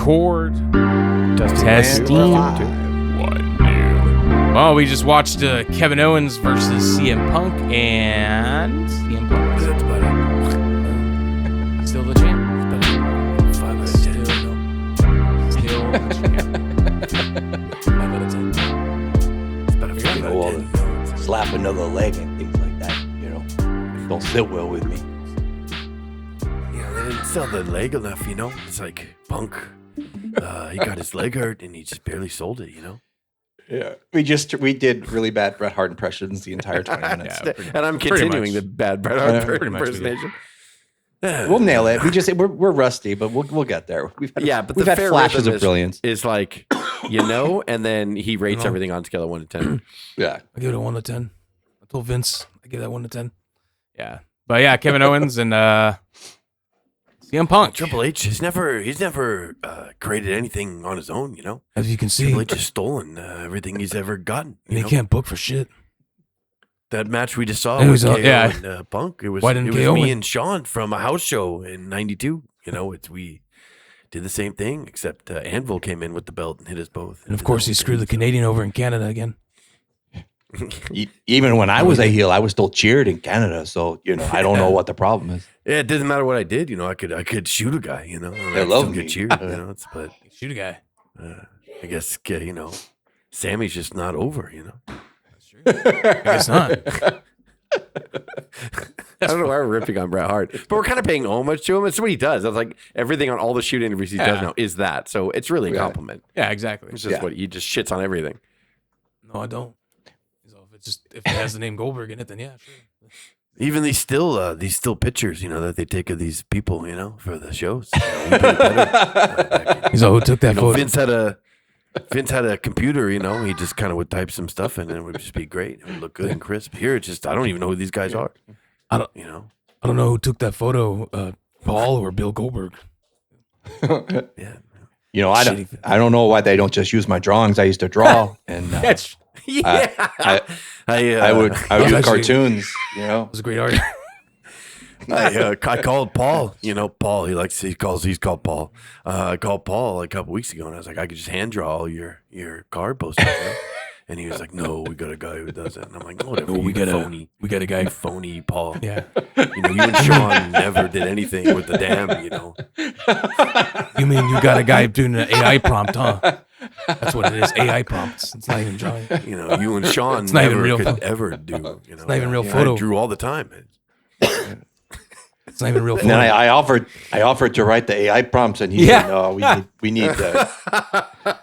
record. Testing. Well, we just watched Kevin Owens versus CM Punk, and CM Punk. That's about it. Still the champ. 5 out of 10. Still the champ. 5 out of 10. It's about a 5 You out know, of 10. slap another leg and things like that, you know, don't sit well with me. Yeah, they didn't sell the leg enough, you know. It's like Punk. He got his leg hurt and he just barely sold it, you know. Yeah, we did really bad Bret Hart impressions the entire 20 minutes. And I'm continuing the bad Bret Hart impersonation. We'll nail it. We're rusty, but we'll get there. We've had fair flashes rhythm of brilliance. Is like, you know, and then he rates everything on a scale of 1 to 10. Yeah, I give it a 1 to 10. I told Vince I give that 1 to 10. Yeah, but yeah, Kevin Owens and CM Punk. Triple H, he's never created anything on his own, you know. As you can see, Triple H has stolen everything he's ever gotten. and he can't book for shit. That match we just saw It was, with KO yeah. and Punk. It was Why didn't me KO win? and Sean from a house show in '92. You know, we did the same thing, except Anvil came in with the belt and hit us both. And of course, he screwed the Canadian over in Canada again. even when I was a heel, I was still cheered in Canada. So you know, I don't know what the problem is. Yeah, it doesn't matter what I did. You know, I could shoot a guy. You know, They love me. get cheered. You know, but Shoot a guy. I guess you know, Sammy's just not over. You know. I guess not. I don't know why we're ripping on Bret Hart, but we're kind of paying homage to him. It's what he does. It's like everything on all the shoot interviews he does now is that. So it's really a compliment. Yeah, exactly. It's just what he just shits on everything. No, I don't. So if it has the name Goldberg in it, then yeah, sure. Even these still pictures, you know, that they take of these people, you know, for the shows. You know, we did better. He's all, who took that You know, photo? Vince had a computer, you know, he just kind of would type some stuff in and it would just be great. It would look good and crisp. Here, it's just, I don't even know who these guys are. I don't know who took that photo, Paul or Bill Goldberg. Yeah. You know, I don't know why they don't just use my drawings. I used to draw, and I would do cartoons. You know, It was a great art. I called Paul. You know, Paul. He's called Paul. I called Paul a couple weeks ago, and I was like, I could just hand draw all your card posters. Right? And he was like, no, we got a guy who does it. And I'm like, whatever. we got a guy. Phony Paul. Yeah. You know, you and Sean never did anything with the damn. You know. You mean you got a guy doing an AI prompt, huh? That's what it is. AI prompts. It's not even drawing. You know, you and Sean not even never real could ever do. You know, not even real I photo. drew all the time. It's not even real. and then I offered to write the AI prompts, and he said, no, we need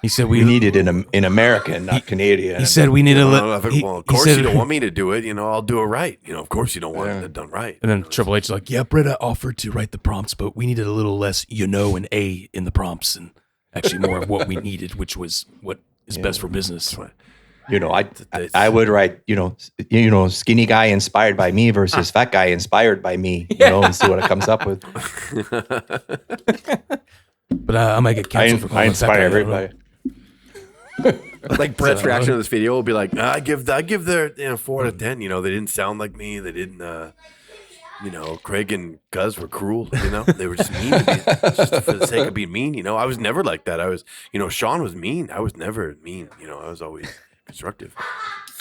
He said we need it in America, not Canadian. He said we need a Well, of course said, you don't want me to do it. You know, I'll do it right. You know, of course you don't want it done right. And then Triple H is like, yeah, Bret offered to write the prompts, but we needed a little less, and A in the prompts, and actually more of what we needed, which was what is best for business. You know, I would write, you know, skinny guy inspired by me versus fat guy inspired by me, you know, and see what it comes up with. But I might get canceled for calling I him fat inspire guy, everybody. Like Bret's reaction to this video will be like, I give their 4 out of 10. You know, they didn't sound like me. They didn't. You know, Craig and Cuz were cruel. You know, they were just mean to me, just for the sake of being mean. You know, I was never like that. I was, you know, Sean was mean. I was never mean. You know, I was always constructive.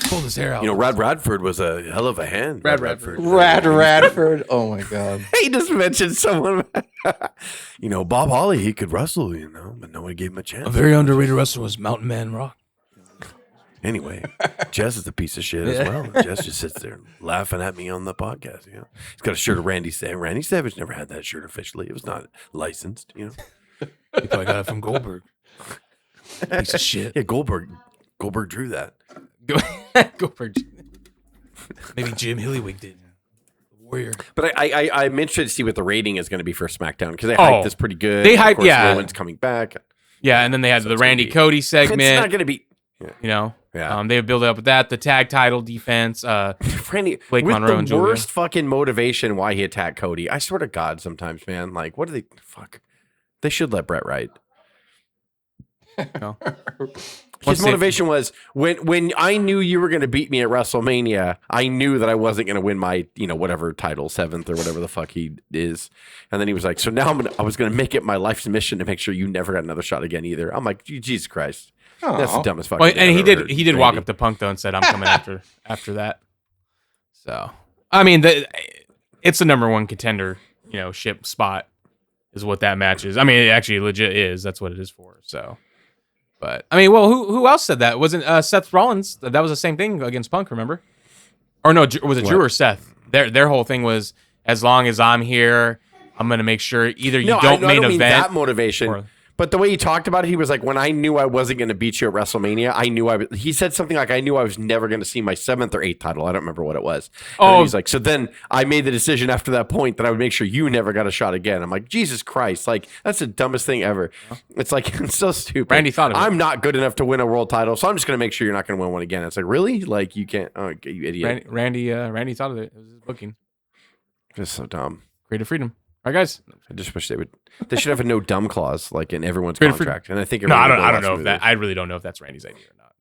Pulled his hair out. You know, Rad Radford was a hell of a hand. Rad Radford. Radford. Oh my God. He just mentioned someone. You know, Bob Holly, he could wrestle, you know, but nobody gave him a chance. A very underrated wrestler was Mountain Man Rock. Anyway, Jess is a piece of shit as well. Jess just sits there laughing at me on the podcast. You know, he's got a shirt of Randy Savage. Randy Savage never had that shirt officially. It was not licensed. You know, He probably got it from Goldberg. Piece of shit. Yeah, Goldberg drew that. Goldberg. Maybe Jim Hillywig did. Warrior. But I'm interested to see what the rating is going to be for SmackDown because they hyped this pretty good. They Of hyped, course, yeah. Rowan's coming back. Yeah, and then they had the Randy be- Cody segment. It's not going to be. You know, Yeah. they build up with that. The tag title defense. Randy, Blake with Monroe the and Julia. worst fucking motivation why he attacked Cody. I swear to God, sometimes, man. Like, what do they? Fuck. They should let Bret write. No. His motivation was when I knew you were going to beat me at WrestleMania, I knew that I wasn't going to win my, whatever title, 7th or whatever the fuck he is. And then he was like, so now I was going to make it my life's mission to make sure you never got another shot again either. I'm like, Jesus Christ. Aww. That's the dumbest fucking Well, thing and I've he ever did heard, he did walk Randy. up to Punk though and said, I'm coming after that. So I mean, it's the number one contender, ship spot is what that match is. I mean, it actually legit is. That's what it is for. So. But I mean, well, who else said that? Wasn't Seth Rollins? That was the same thing against Punk, remember? Or no, was it Drew or Seth? Their whole thing was, as long as I'm here, I'm gonna make sure either you don't main event. That motivation. But the way he talked about it, he was like, when I knew I wasn't going to beat you at WrestleMania, I knew he said something like, I knew I was never going to see my 7th or 8th title. I don't remember what it was. And he's like, so then I made the decision after that point that I would make sure you never got a shot again. I'm like, Jesus Christ. Like, that's the dumbest thing ever. It's like, it's so stupid. Randy thought of it. I'm not good enough to win a world title, so I'm just going to make sure you're not going to win one again. It's like, really? Like, you can't. Oh, you idiot. Randy thought of it. It was his booking. Just so dumb. Creative freedom. All right, guys. I just wish they should have a no dumb clause like in everyone's Creative contract. And I think No, I don't know if that. I really don't know if that's Randy's idea or not.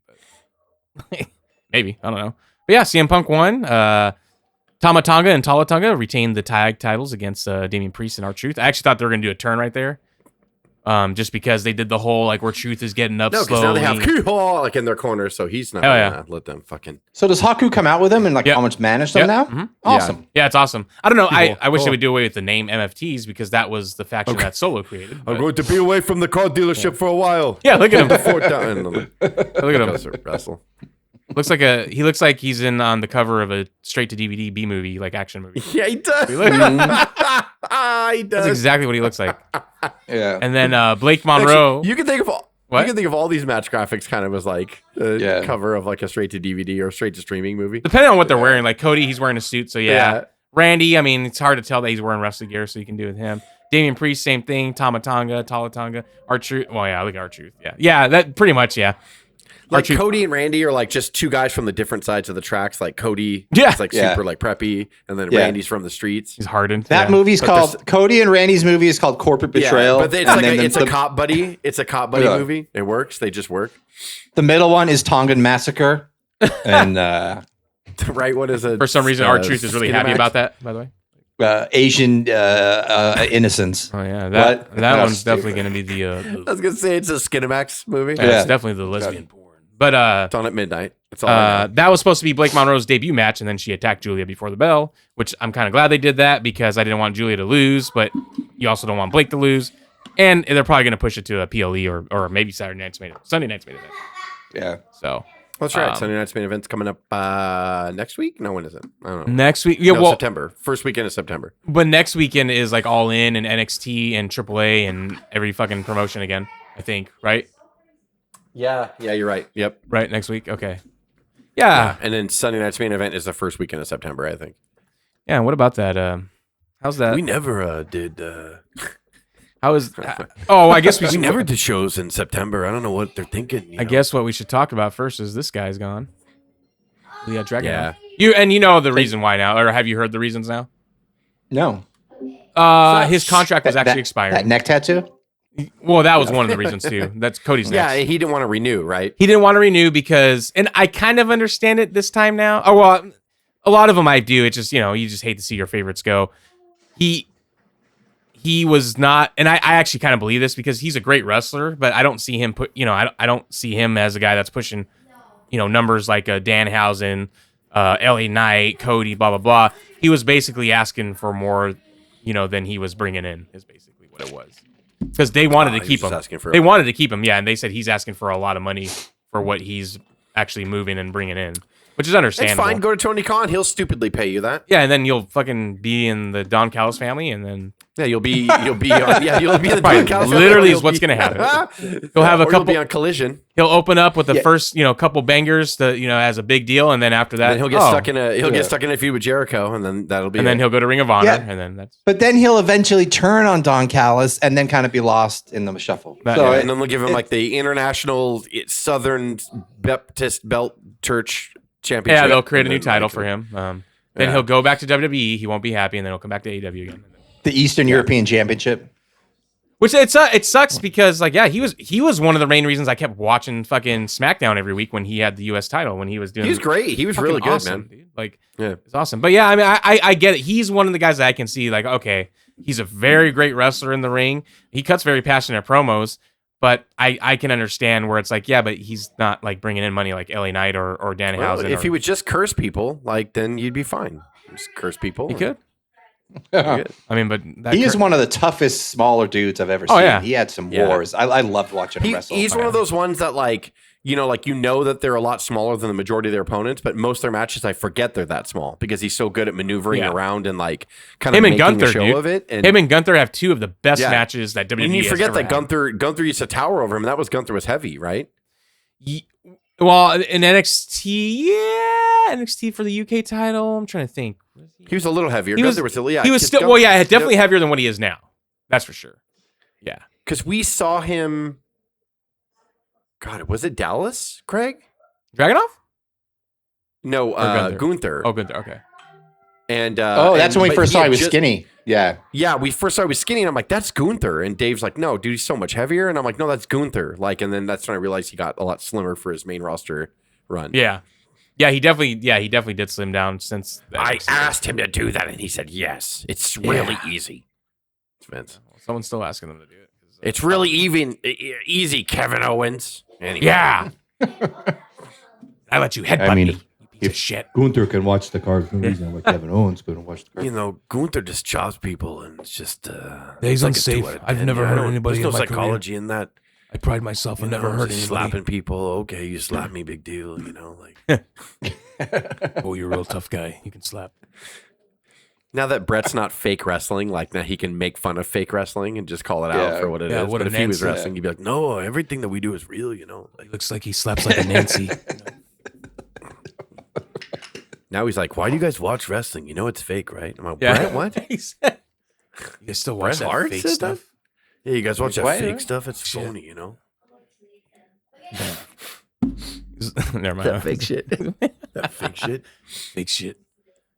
But maybe, I don't know. But yeah, CM Punk won. Tama Tonga and Tala Tonga retained the tag titles against Damian Priest and R-Truth. I actually thought they were going to do a turn right there. Just because they did the whole like where Truth is getting up slowly. No, because now they have Kuho like in their corner, so he's not gonna let them fucking. So does Haku come out with them and like almost manage them now? Mm-hmm. Awesome. Yeah, it's awesome. I don't know. I wish they would do away with the name MFTs because that was the faction that Solo created. I'm going to be away from the car dealership for a while. Yeah, look at him. Look at him. Wrestle. He looks like he's in on the cover of a straight to DVD B movie, like action movie. Yeah, he does. He does. That's exactly what he looks like. Yeah. And then Blake Monroe. Actually, you can think of all. What? You can think of all these match graphics kind of as like a cover of like a straight to DVD or straight to streaming movie. Depending on what they're wearing. Like Cody, he's wearing a suit, so yeah. Randy, I mean, it's hard to tell that he's wearing wrestling gear, so you can do it with him. Damian Priest, same thing. Tama Tonga, Tala Tonga, R-Truth. Well, yeah, look at R-Truth. Yeah, that pretty much, yeah. Like Cody and Randy are like just two guys from the different sides of the tracks. Like Cody is like super like preppy, and then Randy's from the streets. He's hardened. That movie's called Cody and Randy's movie is called Corporate Betrayal. But it's like it's a cop buddy. It's a cop buddy movie. It works. They just work. The middle one is Tongan Massacre, and the right one is a. For some reason, R-Truth is really happy about that. By the way, Asian innocence. Oh yeah, that one's definitely going to be the. I was gonna say it's a Skinamax movie. Yeah, it's definitely the lesbian porn. But it's on at midnight. That's all I know. That was supposed to be Blake Monroe's debut match, and then she attacked Julia before the bell, which I'm kind of glad they did that because I didn't want Julia to lose, but you also don't want Blake to lose. And they're probably going to push it to a PLE or maybe Sunday night's main event. Yeah. So that's right. Sunday night's main event's coming up next week. No, when is it? I don't know. Next week, yeah, September. First weekend of September. But next weekend is like All In and NXT and AAA and every fucking promotion again. I think, right? Yeah, you're right. Yep. Right, next week? Okay. Yeah. And then Sunday night's main event is the first weekend of September, I think. Yeah, what about that? How's that? We never did... How is... I guess we never did shows in September. I don't know what they're thinking. I guess what we should talk about first is this guy's gone. Yeah, Dragon. Yeah. You know the reason why now, or have you heard the reasons now? No. His contract was actually expiring. That neck tattoo? Well, that was one of the reasons too. That's Cody's next. Yeah, he didn't want to renew, right? He didn't want to renew because, and I kind of understand it this time now. Oh well, a lot of them I do. It's just you just hate to see your favorites go. He was not, and I actually kind of believe this because he's a great wrestler, but I don't see him I don't see him as a guy that's pushing, numbers like Danhausen, LA Knight, Cody, blah blah blah. He was basically asking for more, than he was bringing in. Is basically what it was. Because they wanted to keep him. They wanted to keep him, yeah, and they said he's asking for a lot of money for what he's actually moving and bringing in, which is understandable. It's fine. Go to Tony Khan. He'll stupidly pay you that. Yeah, and then you'll fucking be in the Don Callis family, and then you'll be in the Don Callis family. Literally is what's gonna happen. He'll have a couple. You'll be on Collision. He'll open up with the first, couple bangers, as a big deal, and then after that, then he'll get stuck in a feud with Jericho, and then that'll be. And then he'll go to Ring of Honor, and then that's. But then he'll eventually turn on Don Callis, and then kind of be lost in the shuffle. And then they'll give him like the International Southern Baptist Belt Church Championship. Yeah, they'll create a new title for him. Then he'll go back to WWE. He won't be happy, and then he'll come back to AEW again. The Eastern European Championship. Which it sucks because like he was one of the main reasons I kept watching fucking SmackDown every week when he had the U.S. title when he was doing. He was great. He was really good, awesome, man. Dude. Like it's awesome. But yeah, I mean I get it. He's one of the guys that I can see like okay, he's a very great wrestler in the ring. He cuts very passionate promos, but I can understand where it's like yeah, but he's not like bringing in money like LA Knight or Danhausen. If he would just curse people, like then you'd be fine. Just curse people. He could. I mean, but he is one of the toughest smaller dudes I've ever seen. Yeah. He had some wars. I loved watching him wrestle. He's one of those ones that like that they're a lot smaller than the majority of their opponents, but most of their matches I forget they're that small because he's so good at maneuvering around and like kind of making a show of it. And him and Gunther have two of the best matches that WWE and you forget has ever that Gunther used to tower over him. And that was Gunther was heavy, right? Well, in NXT, NXT for the UK title. I'm trying to think. He was a little heavier. He was still definitely heavier than what he is now. That's for sure. Yeah, because we saw him. God, was it Dallas, Craig? Dragunov? No, Gunther. Oh, Gunther. Okay. And that's when we first saw he was skinny. Yeah. Yeah, we first saw he was skinny, and I'm like, that's Gunther. And Dave's like, no, dude, he's so much heavier. And I'm like, no, that's Gunther. Like, and then that's when I realized he got a lot slimmer for his main roster run. Yeah. Yeah, he definitely did slim down since. I asked him to do that, and he said yes. It's really easy. It's Vince. Someone's still asking them to do it. It's really easy, Kevin Owens. Anyway. Yeah. I let you headbutt me. You piece of shit. Gunther can watch the card for no reason why Kevin Owens couldn't watch the card. You know, Gunther just chops people, and it's just he's unsafe. I've never hurt anybody. There's no in my psychology career. in that. I pride myself on never hurting anybody. Slapping people. Okay, you slap me, big deal. You know, like. Oh, you're a real tough guy. You can slap. Now that Bret's not fake wrestling, like now he can make fun of fake wrestling and just call it out for what it is. But if he was wrestling, you'd be like, no, everything that we do is real, you know. Like, he looks like he slaps like a Nancy. Now he's like, why do you guys watch wrestling? You know it's fake, right? I'm like, Bret, what? You guys still watch Bret that Hart fake said stuff? That? Yeah, you guys watch that fake stuff? It's phony, you know? Never mind. That fake shit. That fake shit. Fake shit.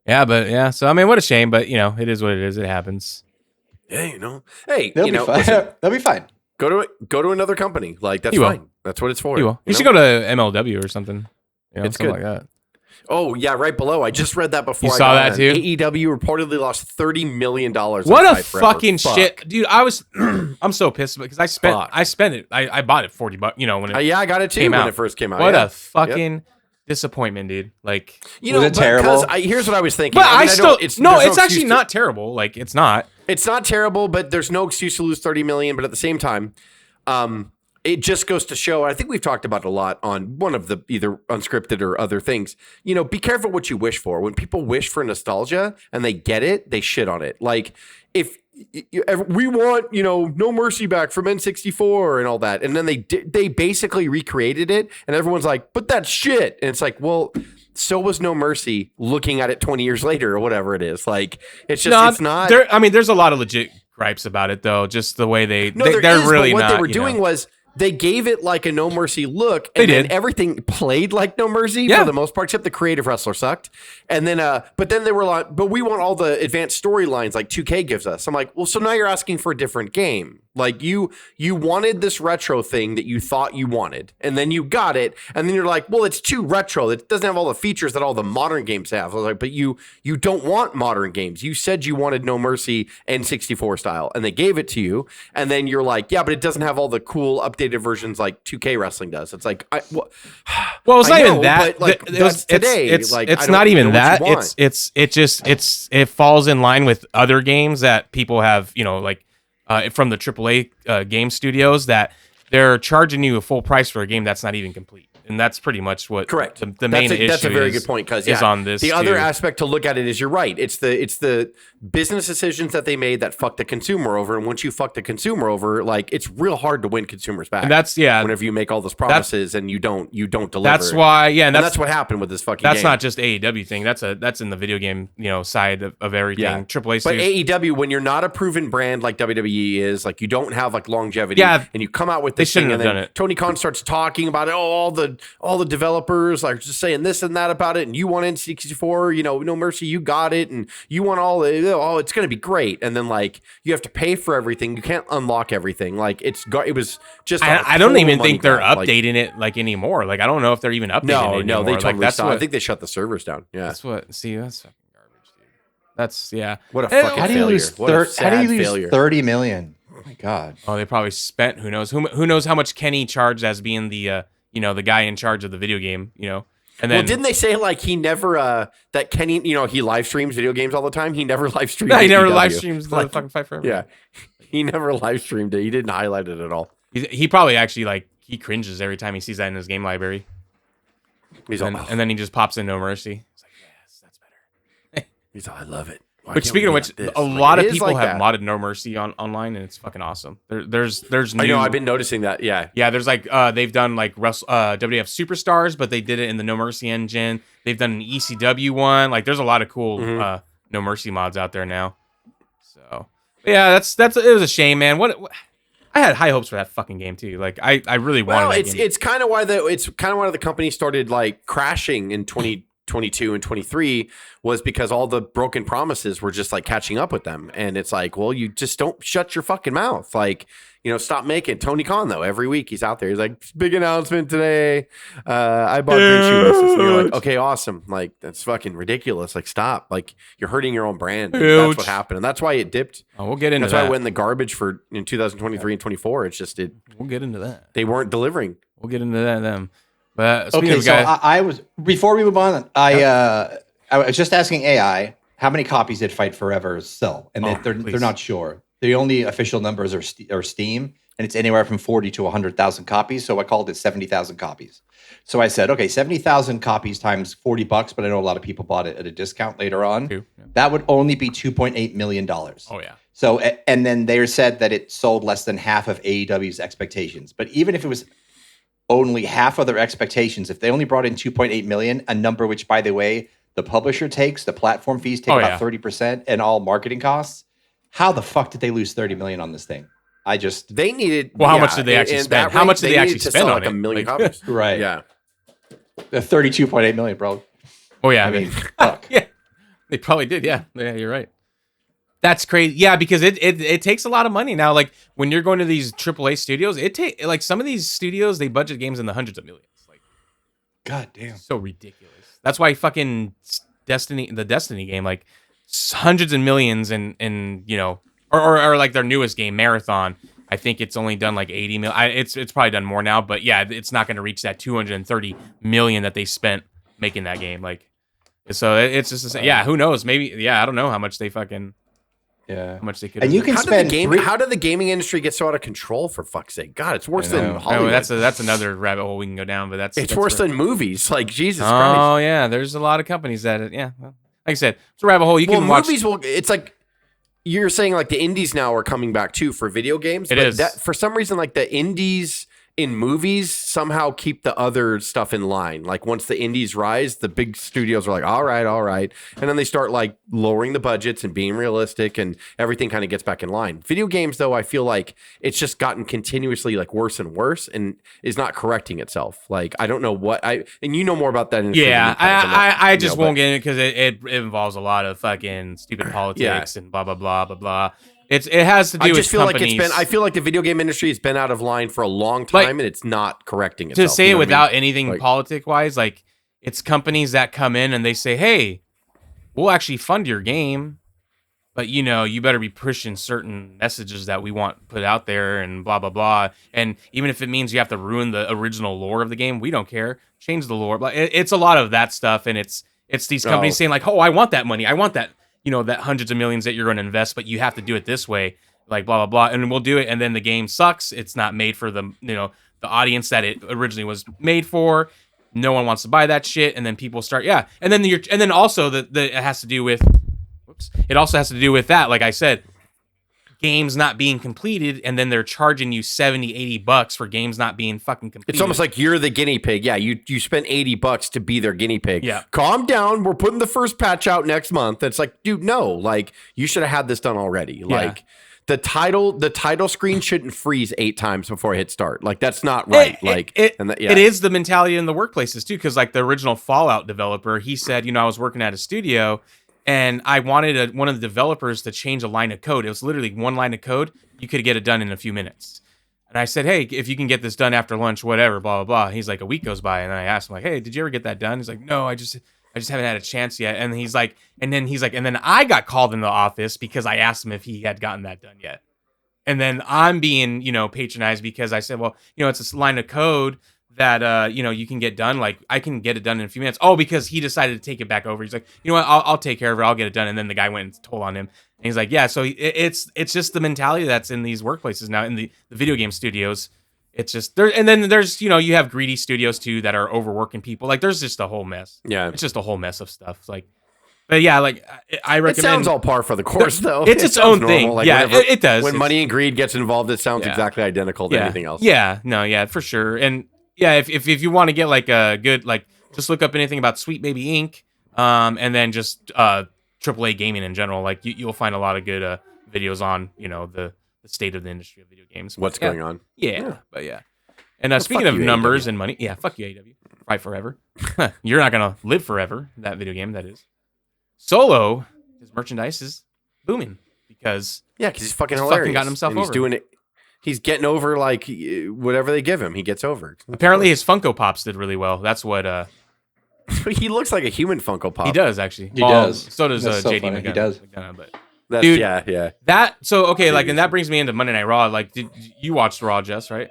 Yeah, but yeah. So I mean, what a shame, but you know, it is what it is. It happens. Yeah, you know. Hey, They'll be fine. Listen, they'll be fine. Go to another company. Like that's fine. That's what it's for. You should go to MLW or something. You know, it's something good. like that. Oh yeah, right below. I just read that before. You saw that too? AEW reportedly lost $30 million. What a fucking shit, dude! I'm so pissed because I spent it. I bought it $40. You know when it I got it too when it first came out. What a fucking disappointment, dude! Like, you know, was it terrible? Here's what I was thinking. But it's actually not terrible. Like, it's not. It's not terrible, but there's no excuse to lose $30 million. But at the same time, it just goes to show, I think we've talked about it a lot on one of the either unscripted or other things, you know, be careful what you wish for. When people wish for nostalgia and they get it, they shit on it. Like if we want, you know, No Mercy back from N64 and all that. And then they basically recreated it and everyone's like, but that's shit. And it's like, well, so was No Mercy looking at it 20 years later or whatever it is. Like, it's just, it's not. I mean, there's a lot of legit gripes about it though. Just the way they're really what not. They were doing was, they gave it like a No Mercy look, and then everything played like No Mercy for the most part, except the creative wrestler sucked. And then, but then they were like, but we want all the advanced storylines like 2K gives us. I'm like, well, so now you're asking for a different game. Like you wanted this retro thing that you thought you wanted, and then you got it, and then you're like, well, it's too retro. It doesn't have all the features that all the modern games have. I was like, but you don't want modern games. You said you wanted No Mercy N64 style, and they gave it to you, and then you're like, yeah, but it doesn't have all the cool updated versions like 2K wrestling does. It's like, well, it's not even that. Like, today, it's not even that. It falls in line with other games that people have, you know, like. From the AAA game studios that they're charging you a full price for a game that's not even complete. And that's pretty much what correct. The main issue that's a very good point because is on this. The other aspect to look at it is you're right. It's the business decisions that they made that fuck the consumer over. And once you fuck the consumer over, like it's real hard to win consumers back. And that's whenever you make all those promises and you don't deliver. That's why and that's what happened with this fucking that's game. Not just AEW thing. That's in the video game, you know, side of everything. Yeah. AAA but AEW, when you're not a proven brand like WWE is, like you don't have like longevity, and you come out with this thing, and then Tony Khan starts talking about it, all the the developers are just saying this and that about it, and you want N64, you know, No Mercy, you got it, and you want all the, oh, it's gonna be great, and then like you have to pay for everything, you can't unlock everything, like it was just. I don't even think they're updating it like anymore. Like I don't know if they're even updating it anymore. No, they totally like, stopped. I think they shut the servers down. Yeah, that's fucking garbage, dude. That's What a fucking how do you failure. lose What a sad how do you lose failure. 30 million? Oh my God. Oh, they probably spent who knows how much Kenny charged as being the you know, the guy in charge of the video game, you know. And then didn't they say like he never that Kenny, you know, he live streams video games all the time? He never live streamed. no, he never AEW. live streams the Like, fucking Fight Forever. Yeah, he never live streamed it. He didn't highlight it at all. He probably actually like he cringes every time he sees that in his game library. He's And, all, and then he just pops in No Mercy. It's like, yes, that's better. he's all, I love it. Why Which can't speaking we of be which, like this? a Like, lot it of is people like have that. modded No Mercy online, and it's fucking awesome. There's new. I know. I've been noticing that. Yeah. Yeah, there's like they've done like WWF Superstars, but they did it in the No Mercy engine. They've done an ECW one. Like there's a lot of cool No Mercy mods out there now. So yeah, that's it was a shame, man. What I had high hopes for that fucking game too. Like I really wanted. Well, that game. it's kind of why the company started like crashing in 2022 and 23 was because all the broken promises were just like catching up with them, and it's like, well, you just don't shut your fucking mouth, like, you know, stop making. Tony Khan though, every week he's out there, he's like, big announcement today, I bought green shoelaces, and you're like, okay, awesome, like that's fucking ridiculous, like stop, like you're hurting your own brand. And that's what happened, and that's why it dipped. Oh, we'll get into that's that. why it went in the garbage for in 2023 and 24. It's just We'll get into that. they weren't delivering. We'll get into that then. But speaking Okay, of so guys, I was before we move on. I was just asking AI how many copies did Fight Forever sell, and they're please. not sure. The only official numbers are Steam, and it's anywhere from 40 to 100,000 copies. So I called it 70,000 copies. So I said, okay, 70,000 copies times $40, but I know a lot of people bought it at a discount later on. Yeah. That would only be $2.8 million. oh yeah. So, and then they said that it sold less than half of AEW's expectations. But even if it was only half of their expectations, if they only brought in 2.8 million, a number which, by the way, the publisher takes, the platform fees take about 30%, and all marketing costs, how the fuck did they lose 30 million on this thing? They needed. Well, how much did they actually spend? How much did they actually spend on like it? a million Like- copies. Right. Yeah. The 32.8 million, bro. Oh yeah, I mean, fuck. yeah, they probably did. Yeah, you're right. That's crazy. Yeah, because it takes a lot of money now. Like when you're going to these AAA studios, like some of these studios, they budget games in the hundreds of millions. Like, God damn. so ridiculous. That's why fucking the Destiny game, like hundreds of millions, and you know, or like their newest game, Marathon. I think it's only done like 80 million. It's probably done more now, but yeah, it's not going to reach that 230 million that they spent making that game. Like, so it's just yeah. Who knows? Maybe I don't know how much they fucking. Yeah, How much they could. and you can spend How did the gaming industry get so out of control? For fuck's sake, God, it's worse than Hollywood. That's another rabbit hole we can go down, but that's worse than movies. Like Jesus Oh Christ. yeah, there's a lot of companies that well, like I said, it's a rabbit hole. You can watch. Movies will. It's like you're saying, like the indies now are coming back too for video games. It is. That, for some reason, like the indies in movies somehow keep the other stuff in line. Like once the indies rise, the big studios are like, all right, and then they start like lowering the budgets and being realistic, and everything kind of gets back in line. Video games, though, I feel like it's just gotten continuously like worse and worse, and is not correcting itself. Like I don't know what and you know more about that. Yeah, I just won't get in it because it involves a lot of fucking stupid politics and blah blah blah blah blah. It has to do. I just with feel companies. like I feel like the video game industry has been out of line for a long time, and it's not correcting itself. To say you it know without what I mean? anything Like- politic wise, like it's companies that come in and they say, "Hey, we'll actually fund your game, but you know, you better be pushing certain messages that we want put out there and blah blah blah. And even if it means you have to ruin the original lore of the game, we don't care. Change the lore." But it's a lot of that stuff, and it's these companies saying like, "Oh, I want that money. I want that, you know, that hundreds of millions that you're going to invest, but you have to do it this way." Like blah blah blah, and we'll do it, and then the game sucks. It's not made for the the audience that it originally was made for. No one wants to buy that shit, and then people start and then also it has to do with it also has to do with that. Like I said, games not being completed, and then they're charging you $70-$80 for games not being fucking completed. It's almost like you're the guinea pig. Yeah, you spent $80 to be their guinea pig. Yeah. Calm down. We're putting the first patch out next month. It's like, dude, no. Like, you should have had this done already. Like, the title screen shouldn't freeze 8 times before I hit start. Like that's not right. It is the mentality in the workplaces too, because like the original Fallout developer, he said, I was working at a studio, and I wanted one of the developers to change a line of code. It was literally one line of code. You could get it done in a few minutes. And I said, hey, if you can get this done after lunch, whatever, blah, blah, blah. He's like, a week goes by. And then I asked him, like, hey, did you ever get that done? He's like, no, I just haven't had a chance yet. And then I got called in the office because I asked him if he had gotten that done yet. And then I'm being, patronized because I said, well, it's a line of code that, you can get done. Like, I can get it done in a few minutes. Oh, because he decided to take it back over. He's like, you know what, I'll take care of it. I'll get it done. And then the guy went and told on him. And he's like, yeah, so it's just the mentality that's in these workplaces now, in the video game studios. It's just there. And then there's, you have greedy studios too that are overworking people. Like, there's just a whole mess. Yeah. It's just a whole mess of stuff. Like, but yeah, like I recommend. It sounds all par for the course, though. It's its own thing. Like, yeah, it does. When money and greed gets involved, it sounds exactly identical to anything else. Yeah, no, yeah, for sure. And yeah, if you want to get like a good, like, just look up anything about Sweet Baby Inc. And then just AAA gaming in general. Like you'll find a lot of good videos on the state of the industry of video games. What's going on? Yeah, but yeah. And speaking of numbers and money, yeah, fuck you, AEW. Fight forever. You're not gonna live forever. That video game, that is. Solo, his merchandise is booming because he's fucking hilarious. Fucking gotten himself over. He's doing it. He's getting over like whatever they give him. He gets over. Apparently, his Funko Pops did really well. That's what. He looks like a human Funko Pop. He does actually. He does. So does That's so JD funny. McDonough. He does. But That's, dude, yeah. And that brings me into Monday Night Raw. Like, did you watch Raw, Jess? Right?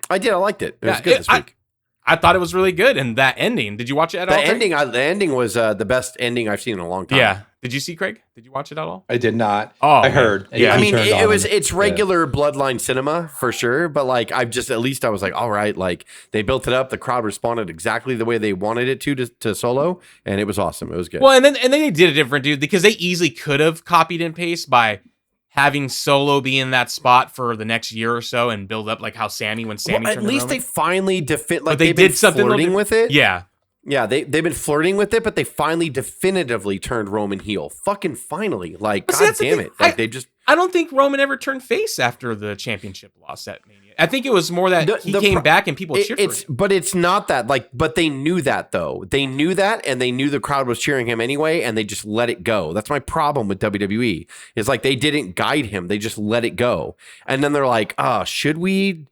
I did. I liked it. It was good this week. I thought it was really good, and that ending. Did you watch it at all? The ending was the best ending I've seen in a long time. Yeah. Did you see, Craig? Did you watch it at all? I did not. Oh, I heard. Yeah. I mean, it's regular Bloodline cinema for sure, but like I was like, all right, like they built it up. The crowd responded exactly the way they wanted it to Solo, and it was awesome. It was good. Well, and then they did it different, dude, because they easily could have copied and pasted by having Solo be in that spot for the next year or so and build up like how Sammy at turned least Roman. they finally like they did something flirting with it. Yeah, they've been flirting with it, but they finally definitively turned Roman heel. Fucking finally, like But god damn it, like they just. I don't think Roman ever turned face after the championship loss at Mania. I think it was more that he came back and people cheered for him. But it's not that. Like, but they knew that though. They knew that, and they knew the crowd was cheering him anyway, and they just let it go. That's my problem with WWE. Is like they didn't guide him. They just let it go, and then they're like, should we?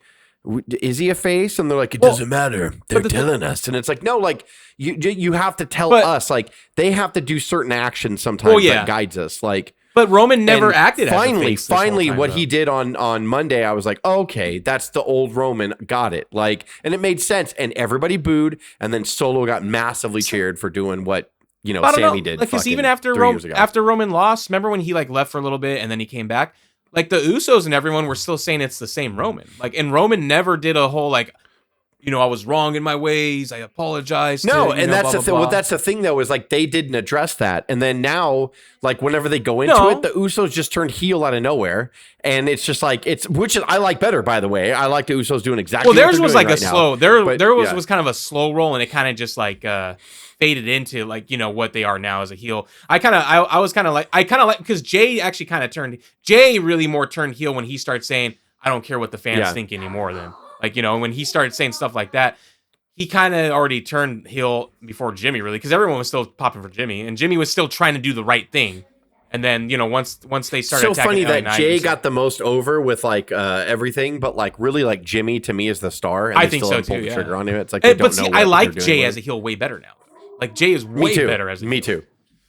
Is he a face? And they're like, it doesn't matter. They're telling us, and it's like, no, like you have to tell us. Like they have to do certain actions sometimes that guides us. Like. But Roman never acted as a face Finally, what he did on Monday, I was like, okay, that's the old Roman. Got it. Like, and it made sense. And everybody booed. And then Solo got massively cheered for doing what, Sammy did. Because even after Roman lost, remember when he like left for a little bit and then he came back? Like the Usos and everyone were still saying it's the same Roman. Like, and Roman never did a whole like, I was wrong in my ways. I apologize. No, and that's the thing. Well, that's the thing, though, is like they didn't address that, and then now, like whenever they go into it, the Usos just turned heel out of nowhere, and it's just like which I like better, by the way. I like the Usos doing exactly. Well, theirs was like right a slow. Was kind of a slow roll, and it kind of just like faded into like what they are now as a heel. I was kind of like because Jay actually kind of turned. Jay really more turned heel when he started saying, "I don't care what the fans think anymore." Then. Like, when he started saying stuff like that, he kind of already turned heel before Jimmy, really, because everyone was still popping for Jimmy, and Jimmy was still trying to do the right thing. And then, once they started so attacking funny that LA Jay got the most over with like everything, but like really like Jimmy to me is the star. And I think so too. The trigger on him. It's like, I like Jay as a heel way better now. Like Jay is way better as a heel. Me too.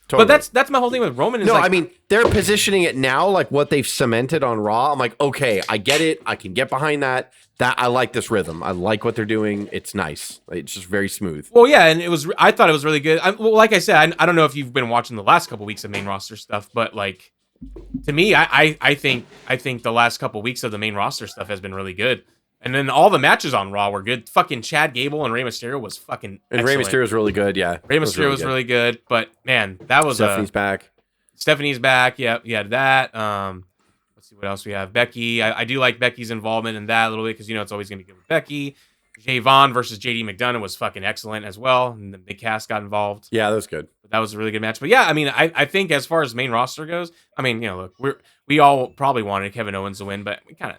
Totally. But that's my whole thing with Roman. I mean, they're positioning it now like what they've cemented on Raw. I'm like, okay, I get it. I can get behind that. That I like this rhythm. I like what they're doing. It's nice. It's just very smooth. Well, yeah, and I thought it was really good. Like I said, I don't know if you've been watching the last couple weeks of main roster stuff, but like to me, I think the last couple weeks of the main roster stuff has been really good. And then all the matches on Raw were good. Fucking Chad Gable and Rey Mysterio was fucking excellent. And Rey Mysterio was really good, yeah. Rey Mysterio was really good, but man, that was Stephanie's back. Stephanie's back. Yeah, you had that. Let's see what else we have. Becky. I do like Becky's involvement in that a little bit because it's always going to be good with Becky. Jay Vaughn versus JD McDonough was fucking excellent as well, and the big cast got involved. Yeah, that was good. That was a really good match. But yeah, I mean, I think as far as main roster goes, I mean, look, we all probably wanted Kevin Owens to win, but we kind of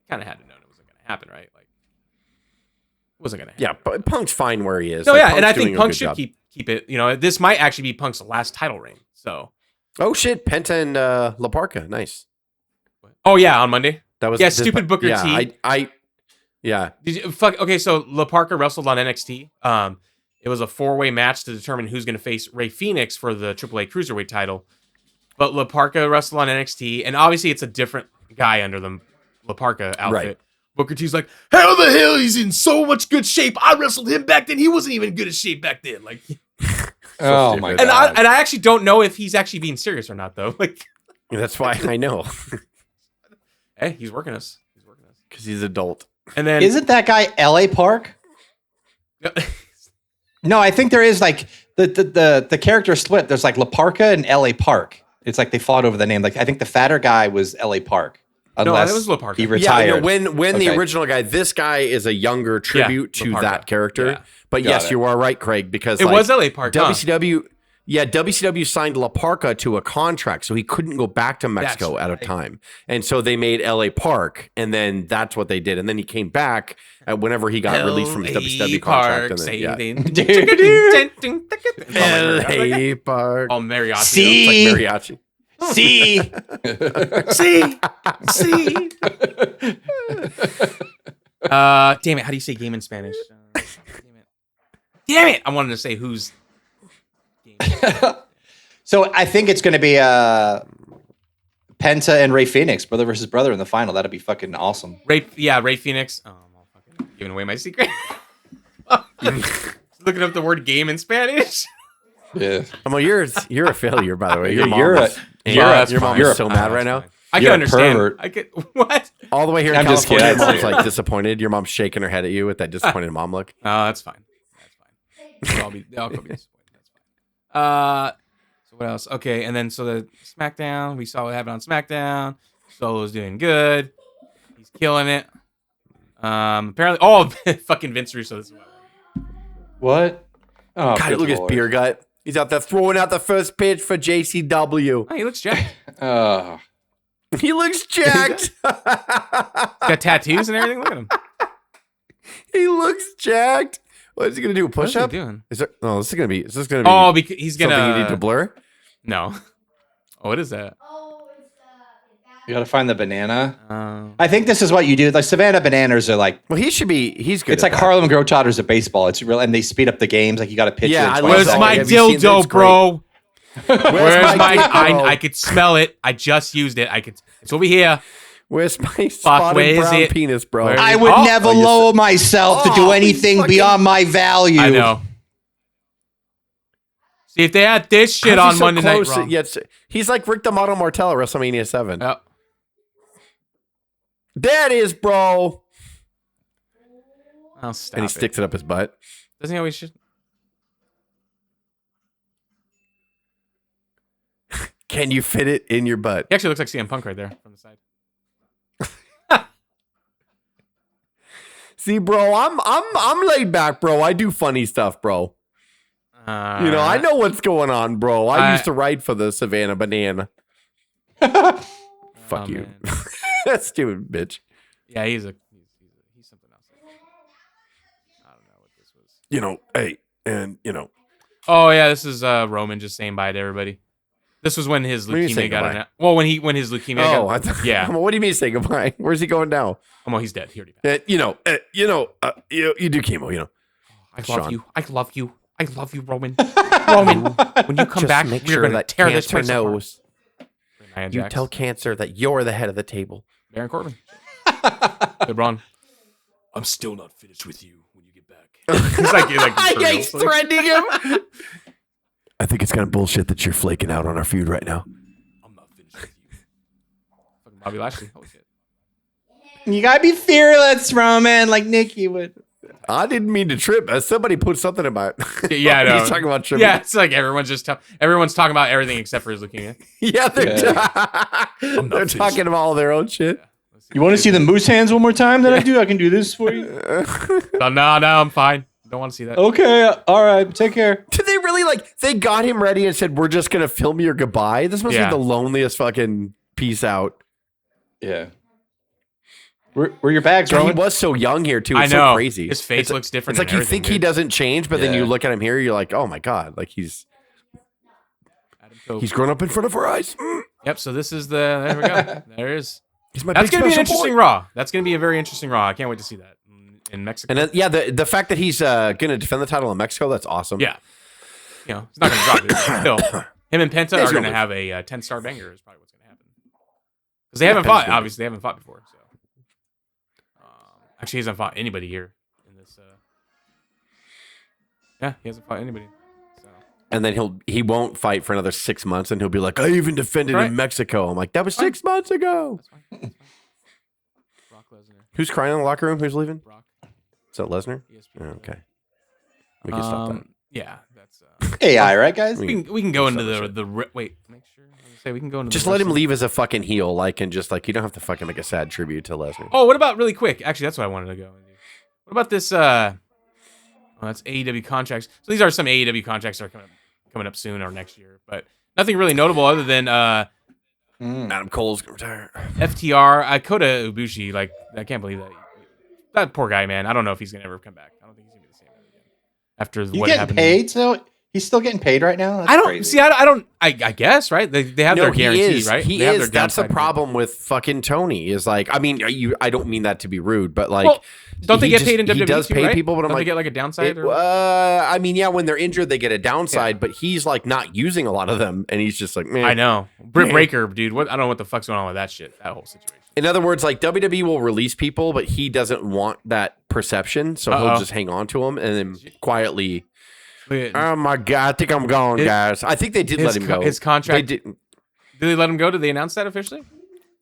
had to know it wasn't going to happen, right? Like, it wasn't going to happen. Yeah, but Punk's fine where he is. No, Like, yeah, Punk's and I doing think a Punk good should job. keep it. This might actually be Punk's last title reign. So. Oh shit, Penta and La Parka, nice. Oh yeah, on Monday. That was stupid Booker T. Yeah. Did you fuck? Okay, so La Parka wrestled on NXT. It was a 4-way match to determine who's going to face Rey Fenix for the AAA Cruiserweight title. But La Parka wrestled on NXT, and obviously it's a different guy under the La Parka outfit. Right. Booker T's like, how the hell he's in so much good shape? I wrestled him back then. He wasn't even in good shape back then. Like, Oh my and god! I actually don't know if he's actually being serious or not, though. Like, That's why I know. hey, he's working us. Because he's adult. And then Isn't that guy L.A. Park? No, I think there is like the character split. There's like La Parka and L.A. Park. It's like they fought over the name. Like I think the fatter guy was L.A. Park. Unless that was La Parka. he retired. Yeah, when the Okay. original guy, this guy is a younger tribute La to Parka. that character. Yeah. But Got yes, it. you are right, Craig, because it was LA Park. Huh? WCW signed La Parka to a contract, so he couldn't go back to Mexico That's at a right. time. And so they made LA Park, and then that's what they did. And then he came back whenever he got released from his WCW contract. And then, LA Park. All mariachi. See? Like mariachi. See, See. Damn it. How do you say game in Spanish? Damn it. I wanted to say who's game. so I think it's going to be Penta and Rey Fenix, brother versus brother in the final. That'd be fucking awesome. Rey Fenix. Oh, I'm all fucking giving away my secret. Looking up the word game in Spanish. Yeah. Well, you're a failure, by the way. Your mom you're is so mad right now. I You're can a understand. pervert. I get what? All the way here in I'm just California, your kidding. mom's like disappointed. Your mom's shaking her head at you with that disappointed mom look. Oh, that's fine. I'll be disappointed. That's fine. So what else? Okay, and then so the SmackDown, we saw what happened on SmackDown. Solo's doing good. He's killing it. Apparently, fucking Vince Russo. This is What? Oh, God, good look at his Lord. beer gut. He's out there throwing out the first pitch for JCW. Oh, he looks jacked. Oh. He looks jacked. Got tattoos and everything. Look at him. He looks jacked. What is he gonna do? A What is push he up? doing? Is there? No, this is gonna be. Oh, because he's something gonna. you need to blur. No. Oh, what is that? You got to find the banana. I think this is what you do. Like Savannah Bananas are like, Well, he's good. it's like Harlem Globetrotters of baseball. It's real, and they speed up the games. Like you got to pitch Yeah, it. I twice love Where's a that. my day. Have you seen this? dildo, It's bro? Where's my? dildo? I could smell it. I just used it. It's over here. Where's my spotted where is brown it? penis, bro? Where is I it? would Oh, never you lower myself to do Oh, anything fucking- beyond my value. I know. See if they had this shit How's on he so Monday Night close? Raw. Yet he's like Rick the Model Martel at WrestleMania 7. Oh, There it is, bro. oh, stop And he it. sticks it up his butt. Doesn't he always should? Can you fit it in your butt? He actually looks like CM Punk right there from the side. See, bro, I'm laid back, bro. I do funny stuff, bro. I know what's going on, bro. I used to write for the Savannah Banana. Fuck you. Man. That's stupid, bitch. Yeah, he's something else. I don't know what this was. Hey, and Oh yeah, this is Roman just saying bye to everybody. This was when his What do you mean leukemia saying got goodbye? announced. Well, when his leukemia oh, got yeah. What do you mean say goodbye? Where's he going now? Oh, well, he's dead. He already passed. You do chemo. I love Sean. you. I love you. I love you, Roman. Roman, when you come Just back, make we're sure going to that tear this cancer place apart. knows. Nia You Jax, tell cancer that you're the head of the table. Baron Corbin. Good run. I'm still not finished with you when you get back. He's like He's threatening him. I think it's kind of bullshit that you're flaking out on our feud right now. I'm not finished with you. Fucking Bobby Lashley. Holy shit. You gotta be fearless, Roman, like Nikki would. I didn't mean to trip. Somebody put something about. Yeah, I know. He's talking about tripping. Yeah, it's like everyone's talking about everything except for his leukemia. Yeah, they're finished. talking about all their own shit. You want to see the moose hands one more time that I do? I can do this for you. No, I'm fine. Don't want to see that. Okay, all right. Take care. Did they really really like they got him ready and said, "We're just gonna film your goodbye." This must be the loneliest fucking peace out. Yeah. Were your bags God, he rolling? was so young here too. It's I know. so crazy. His face looks different. It's like and you think he dude. doesn't change, but then you Yeah. look at him here, you're like, oh my god, like he's grown up in front of our eyes. Yep. So this is there we go. There is. He's my That's big gonna be an special interesting boy. Raw. That's gonna be a very interesting Raw. I can't wait to see that in Mexico. And then, the fact that he's gonna defend the title in Mexico, that's awesome. Yeah. You know, he's not gonna drop it. Still, him and Penta He's are gonna gonna have a 10-star banger. Is probably what's gonna happen because they haven't fought. Penta's Obviously, they haven't fought before. So actually, he hasn't fought anybody here in this. Yeah, he hasn't fought anybody. So. And then he won't fight for another 6 months, and he'll be like, I even defended Right. in Mexico. I'm like, that was 6 months ago. That's fine. That's fine. Brock Lesnar. Who's crying in the locker room? Who's leaving? Brock. Is that Lesnar? ESPN. Oh, okay. We can stop that. Yeah, that's. AI, right, guys? We can go into Stop the wait. Make sure. Say we can go into. Just the let him wrestling. leave as a fucking heel, like, and just like you don't have to fucking make a sad tribute to Lesnar. Oh, what about really quick? Actually, that's what I wanted to go into. What about this? Oh, that's AEW contracts. So these are some AEW contracts that are coming up soon or next year, but nothing really notable other than Adam Cole's gonna retire. FTR, Kota Ibushi. Like, I can't believe that. That poor guy, man. I don't know if he's gonna ever come back. I don't think he's gonna be the same again after You what getting happened. paid? So he's still getting paid right now? That's I don't crazy. see. I don't. I guess right. They have their guarantee, right? He They have is. their That's the downside problem with fucking Tony. Is like, I mean, I don't mean that to be rude, but like, Well, don't they he get just- paid in WWE? He does too, pay right? people, but I'm Don't they like, get like a downside? I mean, yeah, when they're injured, they get a downside, but he's like not using a lot of them, and he's just like, man. I know. Britt Breaker, dude. What? I don't know what the fuck's going on with that shit. That whole situation. In other words, like WWE will release people, but he doesn't want that perception, so he'll just hang on to them and then quietly. Oh my god! I think I'm going, guys. I think they did let him go. His contract. They didn't. Did they let him go? Did they announce that officially?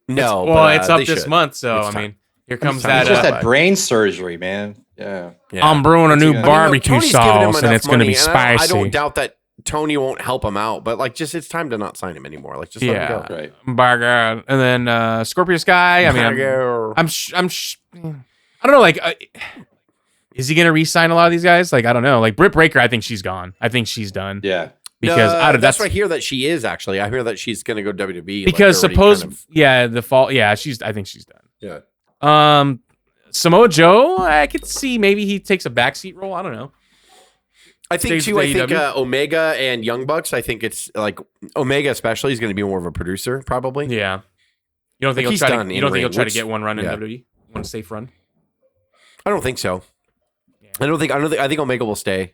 No. Well, but, it's up they this should. month, so It's I time. mean, here comes time. that. He just Bye-bye. had brain surgery, man. Yeah. Yeah. I'm brewing a new I mean, barbecue Tony's giving him sauce, and enough it's going to be money, and spicy. I don't doubt that Tony won't help him out, but like, just it's time to not sign him anymore. Like, just let him Yeah. go. Right. By God. And then Scorpio Sky. I mean, I don't know. Like, is he going to re-sign a lot of these guys? Like, I don't know. Like Britt Breaker, I think she's gone. I think she's done. Yeah. Because out of that's what I hear that she is actually. I hear that she's going to go WWE. because like, they're already suppose kind of- the fall. Yeah, I think she's done. yeah. Samoa Joe, I could see maybe he takes a backseat role. I don't know. I think Stays too. with I think AEW. Omega and Young Bucks. I think it's like Omega especially is going to be more of a producer probably. Yeah. You don't think Like, he'll he's try to? done You don't think in-ring, he'll try to which- get one run in yeah. WWE? One safe run? I don't think so. I don't think. I think Omega will stay.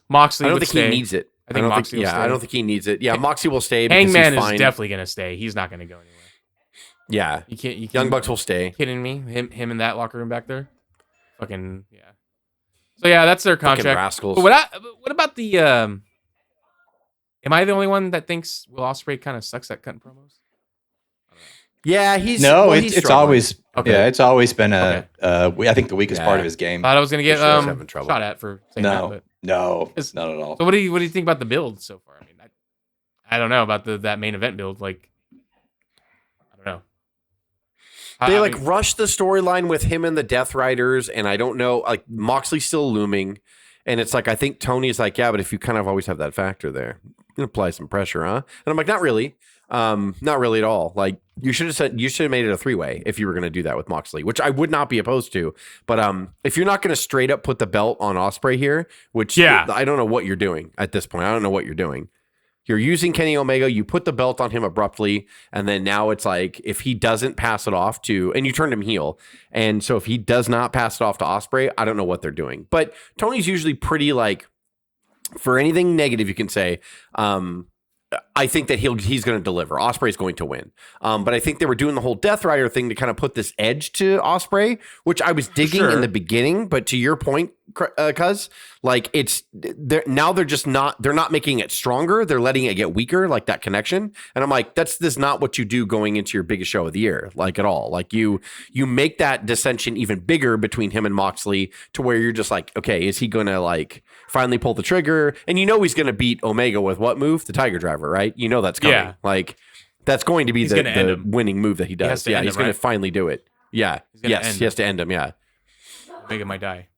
Moxley I don't would think stay. he needs it. I think don't Moxley will yeah, stay. I don't think he needs it. Yeah, Moxley will stay because Hangman he's is fine. definitely gonna stay. He's not gonna go anywhere. Yeah, You can't. Young Bucks will stay. Kidding me? Him in that locker room back there. Fucking yeah. So yeah, that's their Fucking contract. rascals. But what about the? Am I the only one that thinks Will Osprey kind of sucks at cutting promos? Yeah, he's No, well, he's it's struggling. always Okay. yeah, it's always been Okay. I think the weakest part Yeah. of his game. Thought I was gonna get For sure he's having trouble. shot at for saying No, that. no, It's- not at all. But so what do you think about the build so far? I mean, I don't know about that main event build. Like, I don't know. They I like mean, rushed the storyline with him and the Death Riders, and I don't know. Like Moxley's still looming, and it's like I think Tony's like, yeah, but if you kind of always have that factor there, you can apply some pressure, huh? And I'm like, not really, not really at all. Like you should have made it a 3-way if you were going to do that with Moxley, which I would not be opposed to. But if you're not going to straight up put the belt on Osprey here, which Yeah. I don't know what you're doing at this point. I don't know what you're doing. You're using Kenny Omega, you put the belt on him abruptly, and then now it's like if he doesn't pass it off to, and you turned him heel, and so if he does not pass it off to Osprey, I don't know what they're doing. But Tony's usually pretty like, for anything negative you can say, I think that he's going to deliver. Osprey's going to win. But I think they were doing the whole Death Rider thing to kind of put this edge to Osprey, which I was digging in the beginning. But to your point, Cuz, like they're not making it stronger. They're letting it get weaker, like that connection. And I'm like, this is not what you do going into your biggest show of the year, like at all. Like you make that dissension even bigger between him and Moxley to where you're just like, okay, is he going to like finally pull the trigger? And you know he's going to beat Omega with what move? The Tiger Driver, right? You know that's coming. Yeah. Like that's going to be He's gonna end the him. winning move that he does. has to Yeah, end he's him, going right? to finally do it. Yeah. gonna Yes, end he has to end him. Yeah. Omega might die.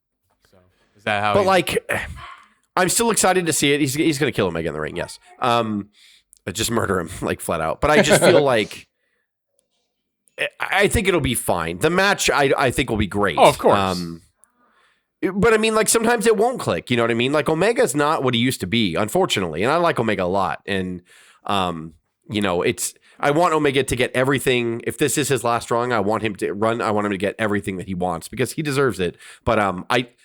So is that how? But like, I'm still excited to see it. He's going to kill Omega in the ring. Yes. Just murder him like flat out. But I just feel like I think it'll be fine. The match I think will be great. Oh, of course. But I mean, like sometimes it won't click. You know what I mean? Like Omega's not what he used to be, unfortunately. And I like Omega a lot. And you know, I want Omega to get everything. If this is his last run, I want him to get everything that he wants because he deserves it. But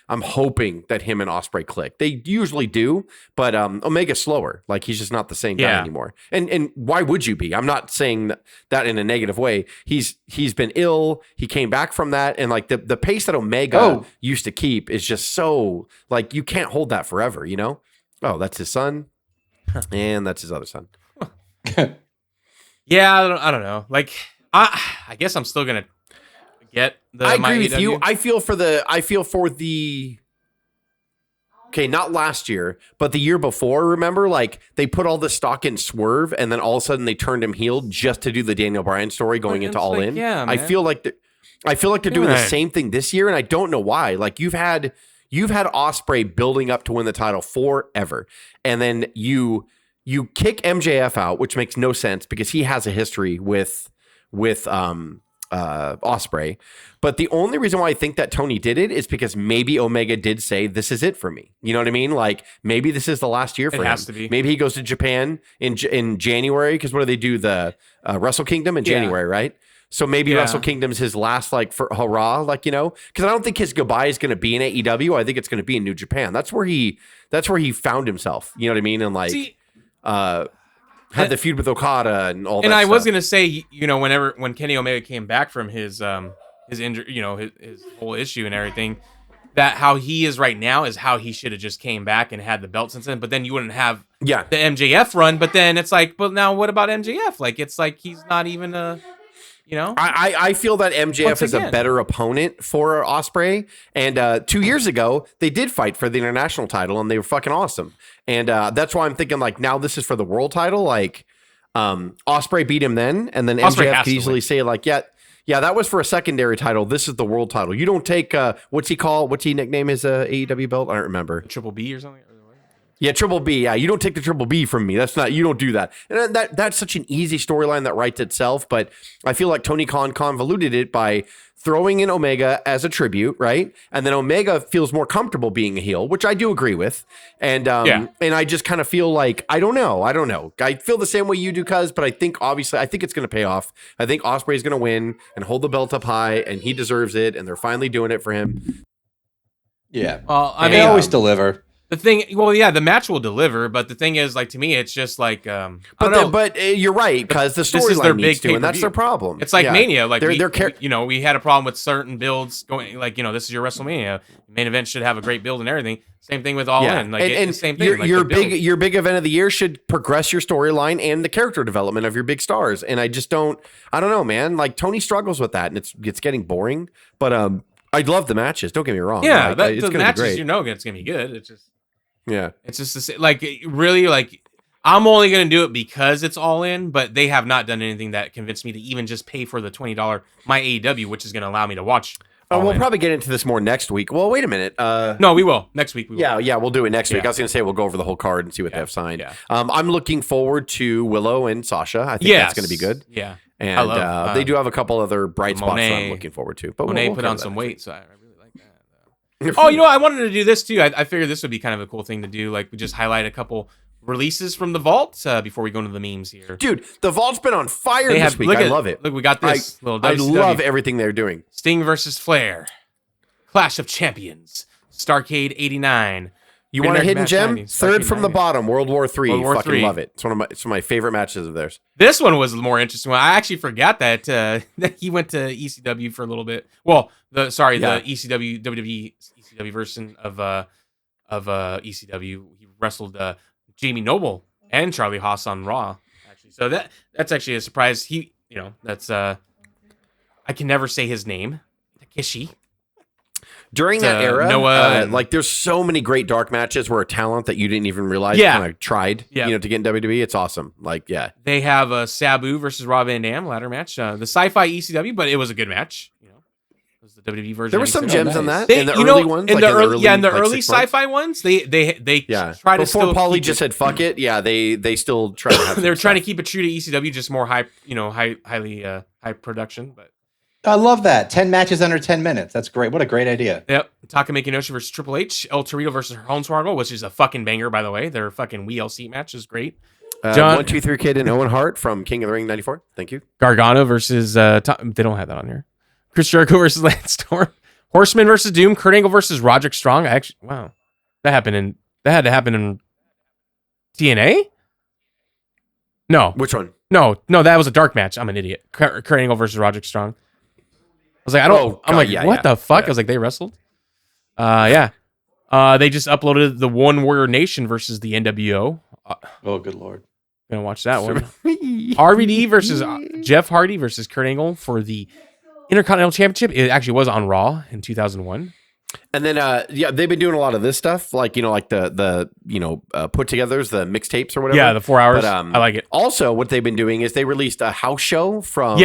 I'm hoping that him and Osprey click. They usually do, but Omega's slower. Like he's just not the same guy anymore. And why would you be? I'm not saying that in a negative way. He's been ill. He came back from that, and like the pace that Omega used to keep is just so like you can't hold that forever. You know? Oh, that's his son, and that's his other son. Yeah, I don't know. Like, I guess I'm still gonna get the. I agree with you. I feel for the. Okay, not last year, but the year before. Remember, like they put all the stock in Swerve, and then all of a sudden they turned him heel just to do the Daniel Bryan story going into All In. Yeah, I feel like they're doing the same thing this year, and I don't know why. Like you've had Osprey building up to win the title forever, and then you kick MJF out, which makes no sense because he has a history with Osprey. But the only reason why I think that Tony did it is because maybe Omega did say, this is it for me. You know what I mean? Like maybe this is the last year for him. It has to be. Maybe he goes to Japan in January because what do they do? The Wrestle Kingdom in January, right? So maybe Wrestle Kingdom's his last like for hurrah, like, you know, because I don't think his goodbye is going to be in AEW. I think it's going to be in New Japan. That's where he found himself. You know what I mean? And like, had the feud with Okada and all that. And I stuff. was gonna say, you know, when Kenny Omega came back from his injury, you know, his whole issue and everything, that how he is right now is how he should have just came back and had the belt since then. But then you wouldn't have the MJF run. But then it's like, but now what about MJF? Like it's like he's not even a. You know, I feel that MJF is a better opponent for Osprey. And 2 years ago, they did fight for the international title, and they were fucking awesome. And that's why I'm thinking like now this is for the world title. Like Osprey beat him then, and then MJF could easily say like, yeah, that was for a secondary title. This is the world title. You don't take what's he nickname his AEW belt? I don't remember. Triple B or something. Yeah, Triple B. Yeah, you don't take the Triple B from me. You don't do that. And that's such an easy storyline that writes itself. But I feel like Tony Khan convoluted it by throwing in Omega as a tribute, right? And then Omega feels more comfortable being a heel, which I do agree with. And and I just kind of feel like I don't know. I feel the same way you do, Cuz, but I think it's going to pay off. I think Osprey is going to win and hold the belt up high, and he deserves it. And they're finally doing it for him. Yeah. Well, they always deliver. The thing, the match will deliver, but the thing is, like, to me, it's just like, but you're right, because the storyline needs to, and that's their problem. It's like Mania, like, we had a problem with certain builds going, like, this is your WrestleMania. Main event should have a great build and everything. Same thing with All In, like, it's the same thing. Your big event of the year should progress your storyline and the character development of your big stars, and I don't know, man. Like Tony struggles with that, and it's getting boring, but I love the matches. Don't get me wrong. Yeah, it's the gonna matches, be great. it's gonna be good. It's just. Yeah, it's just like really like I'm only gonna do it because it's All In, but they have not done anything that convinced me to even just pay for the $20 my AEW, which is gonna allow me to watch. We'll probably get into this more next week. Well, wait a minute. No, we will next week. We will. Yeah, we'll do it next week. I was gonna say we'll go over the whole card and see what they have signed. Yeah. I'm looking forward to Willow and Sasha. I think that's gonna be good. Yeah, and they do have a couple other bright spots that I'm looking forward to. But Monet put on some weight, so I really like that. Oh, I wanted to do this too. I figured this would be kind of a cool thing to do. Like, we just highlight a couple releases from the vault before we go into the memes here. Dude, the vault's been on fire this week. I love it. Look, we got this little WCW. I love everything they're doing. Sting versus Flair, Clash of Champions, Starrcade '89. You want a hidden gem? Third from the bottom, World War III. Fucking love it. It's one of my favorite matches of theirs. This one was the more interesting one. I actually forgot that he went to ECW for a little bit. Well, the ECW WWE ECW version of ECW. He wrestled Jamie Noble and Charlie Haas on Raw. Actually, so that's actually a surprise. That's I can never say his name. Takeshi. During that era, there's so many great dark matches where a talent that you didn't even realize kind of tried, to get in WWE. It's awesome. They have Sabu versus Rob Van Dam ladder match, the Sci-Fi ECW, but it was a good match. was the WWE version. There were some gems on that. They, in the you early know, ones. in like the in early, yeah, in the like, early 6 months. sci-fi ones, they try to Before still Paulie keep just it- said fuck it. Yeah, they still try to have. They're some trying to stuff. keep it true to ECW, just more high, highly high production. But I love that. 10 matches under 10 minutes. That's great. What a great idea. yep, Takamaki Inoshi versus Triple H, El Torito versus Hornswoggle, which is a fucking banger, by the way. Their fucking WLC match is great. John 1, 2, 3 Kid and Owen Hart from King of the Ring '94. Thank you. Gargano versus they don't have that on here. Chris Jericho versus Lance Storm. Horseman versus Doom. Kurt Angle versus Roderick Strong. That had to happen in TNA? No. Which one? No, that was a dark match. I'm an idiot. Kurt Angle versus Roderick Strong. I was like, what the fuck? Yeah. I was like, they wrestled? Yeah. They just uploaded the One Warrior Nation versus the NWO. Oh, good Lord. Gonna watch that one. RVD versus Jeff Hardy versus Kurt Angle for the Intercontinental Championship. It actually was on Raw in 2001. And then, they've been doing a lot of this stuff, like like the put-togethers, the mixtapes or whatever. Yeah, the 4 hours. But, I like it. Also, what they've been doing is they released a house show from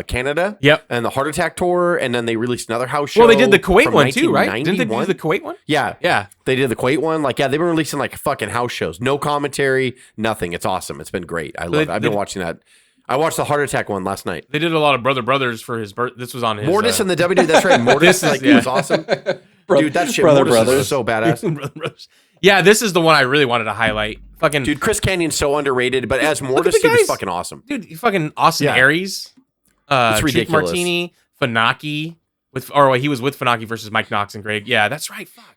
Canada. Yep. And the Heart Attack tour, and then they released another house show. Well, they did the Kuwait from one too, right? Didn't they do 1991? the Kuwait one? Yeah. Yeah. They did the Kuwait one. They've been releasing like fucking house shows. No commentary, nothing. It's awesome. It's been great. I love it. I've been watching that. I watched the Heart Attack one last night. They did a lot of Brothers for his birth. This was on his Mortis and the WWE. That's right. Mortis, it was awesome. Dude, that shit. Mortis is so badass. Brothers. Yeah, this is the one I really wanted to highlight. Fucking Dude, Chris Canyon's so underrated, but as Mortis, the he was guys. fucking awesome. dude, fucking Austin Yeah. Aries, It's Chief ridiculous. Martini, Funaki he was with Funaki versus Mike Knox and Greg. Yeah, that's right. Fuck,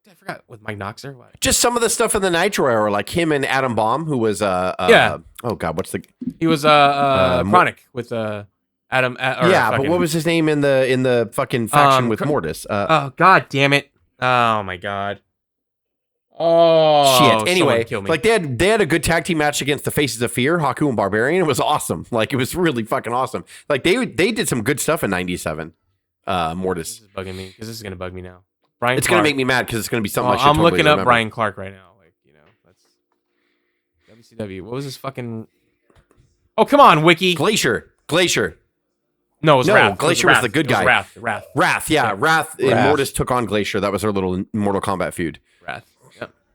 I forgot with Mike Knox there. What? Just some of the stuff in the Nitro era, like him and Adam Bomb, who was Yeah. Oh God, what's the He was Chronic with Adam. but what was his name in the fucking faction with Mortis? Oh God damn it! Oh my God! Oh Shit. Anyway, someone kill me. like they had a good tag team match against the Faces of Fear, Haku and Barbarian. It was awesome. Like it was really fucking awesome. Like they did some good stuff in '97. Mortis. This is bugging me because this is gonna bug me now. Brian, It's Clark. gonna make me mad because it's gonna be something I should I'm totally looking up remember. Brian Clark right now. Like that's WCW. What was this fucking? Oh come on, Wiki. Glacier. No, it was No, Wrath. Glacier It was the good guy. Wrath. Wrath, yeah. Wrath and Wrath. Mortis took on Glacier. That was their little Mortal Kombat feud. Yep.